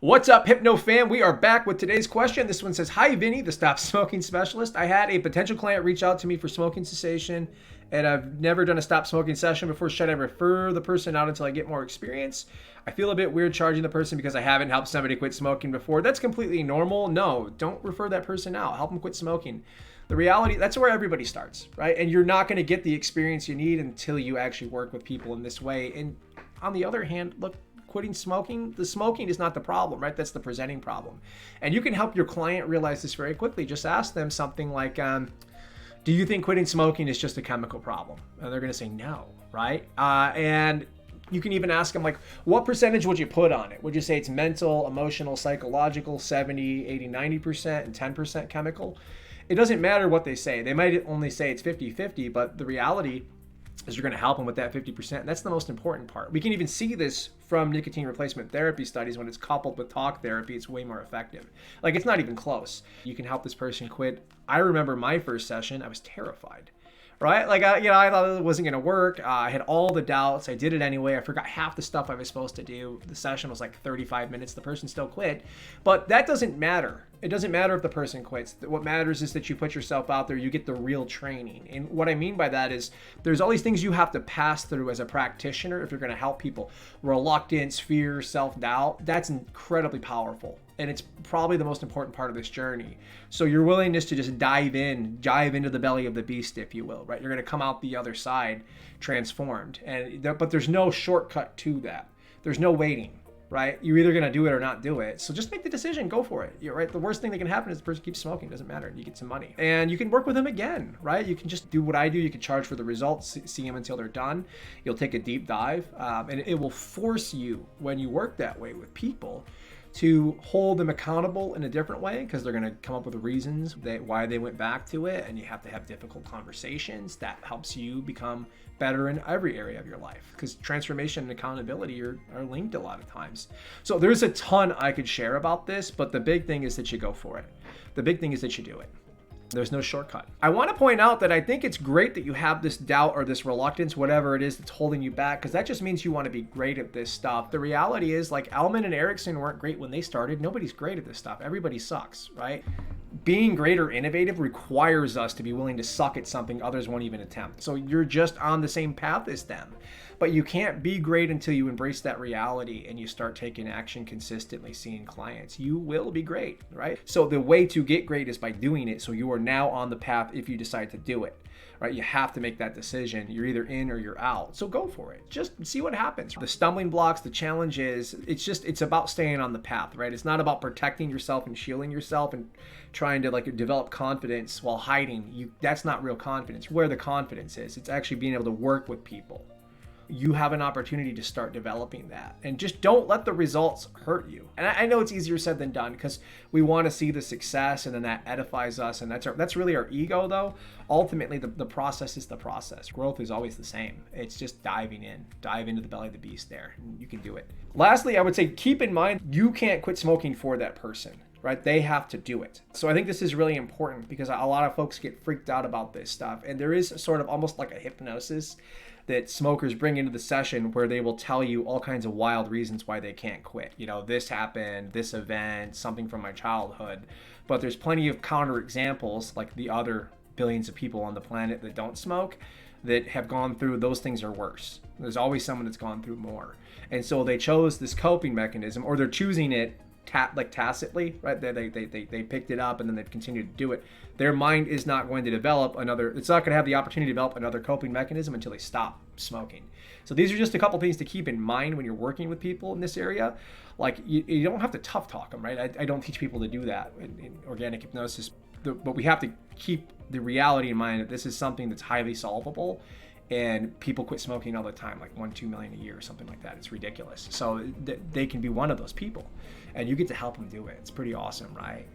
What's up, Hypno fam? We are back with today's question. This one says, "Hi, Vinny, the stop smoking specialist. I had a potential client reach out to me for smoking cessation, and I've never done a stop smoking session before. Should I refer the person out until I get more experience? I feel a bit weird charging the person because I haven't helped somebody quit smoking before." That's completely normal. No, don't refer that person out. Help them quit smoking. The reality, that's where everybody starts, right? And you're not going to get the experience you need until you actually work with people in this way. And on the other hand, look, quitting smoking, the smoking is not the problem, right? That's the presenting problem. And you can help your client realize this very quickly. Just ask them something like, do you think quitting smoking is just a chemical problem? And they're going to say no, right? And you can even ask them, like, what percentage would you put on it? Would you say it's mental, emotional, psychological, 70, 80, 90%, and 10% chemical? It doesn't matter what they say. They might only say it's 50-50, but the reality is you're going to help them with that 50%. And that's the most important part. We can even see this from nicotine replacement therapy studies. When it's coupled with talk therapy, it's way more effective. Like, it's not even close. You can help this person quit. I remember my first session, I was terrified. Right? Like, I thought it wasn't going to work. I had all the doubts. I did it anyway. I forgot half the stuff I was supposed to do. The session was like 35 minutes. The person still quit. But that doesn't matter. It doesn't matter if the person quits. What matters is that you put yourself out there, you get the real training. And what I mean by that is there's all these things you have to pass through as a practitioner if you're going to help people. Reluctance, fear, self-doubt, that's incredibly powerful. And it's probably the most important part of this journey. So your willingness to just dive into the belly of the beast, if you will, right? You're going to come out the other side transformed. But there's no shortcut to that. There's no waiting. Right? You're either going to do it or not do it. So just make the decision, go for it. You're right. The worst thing that can happen is the person keeps smoking. Doesn't matter. You get some money and you can work with them again, right? You can just do what I do. You can charge for the results, see them until they're done. You'll take a deep dive and it will force you, when you work that way with people, to hold them accountable in a different way, because they're going to come up with reasons why they went back to it, and you have to have difficult conversations. That helps you become better in every area of your life, because transformation and accountability are linked a lot of times. So there's a ton I could share about this, but the big thing is that you go for it. The big thing is that you do it. There's no shortcut. I want to point out that I think it's great that you have this doubt or this reluctance, whatever it is that's holding you back, because that just means you want to be great at this stuff. The reality is, like, Elman and Erickson weren't great when they started. Nobody's great at this stuff. Everybody sucks, right? Being great or innovative requires us to be willing to suck at something others won't even attempt. So you're just on the same path as them. But you can't be great until you embrace that reality and you start taking action consistently, seeing clients. You will be great, right? So the way to get great is by doing it. So you are now on the path if you decide to do it, right? You have to make that decision. You're either in or you're out. So go for it. Just see what happens. The stumbling blocks, the challenge is, it's about staying on the path, right? It's not about protecting yourself and shielding yourself and trying to, like, develop confidence while hiding. That's not real confidence. Where the confidence is, it's actually being able to work with people. You have an opportunity to start developing that, and just don't let the results hurt you. And I know it's easier said than done, because we want to see the success and then that edifies us, and that's really our ego, though. Ultimately, the process is the process. Growth is always the same. It's just dive into the belly of the beast there, and you can do it. Lastly, I would say keep in mind you can't quit smoking for that person, right? They have to do it. So I think this is really important, because a lot of folks get freaked out about this stuff, and there is sort of almost like a hypnosis that smokers bring into the session, where they will tell you all kinds of wild reasons why they can't quit. You know, this happened, this event, something from my childhood. But there's plenty of counter examples, like the other billions of people on the planet that don't smoke, that have gone through those things or worse. There's always someone that's gone through more. And so they chose this coping mechanism, or they're choosing it tacitly, right? They picked it up and then they've continued to do it. Their mind is not going to develop it's not going to have the opportunity to develop another coping mechanism until they stop smoking. So these are just a couple things to keep in mind when you're working with people in this area. Like, you don't have to tough talk them, right? I don't teach people to do that in organic hypnosis, but we have to keep the reality in mind that this is something that's highly solvable. And people quit smoking all the time, like 1-2 million a year or something like that. It's ridiculous. So they can be one of those people, and you get to help them do it. It's pretty awesome, right?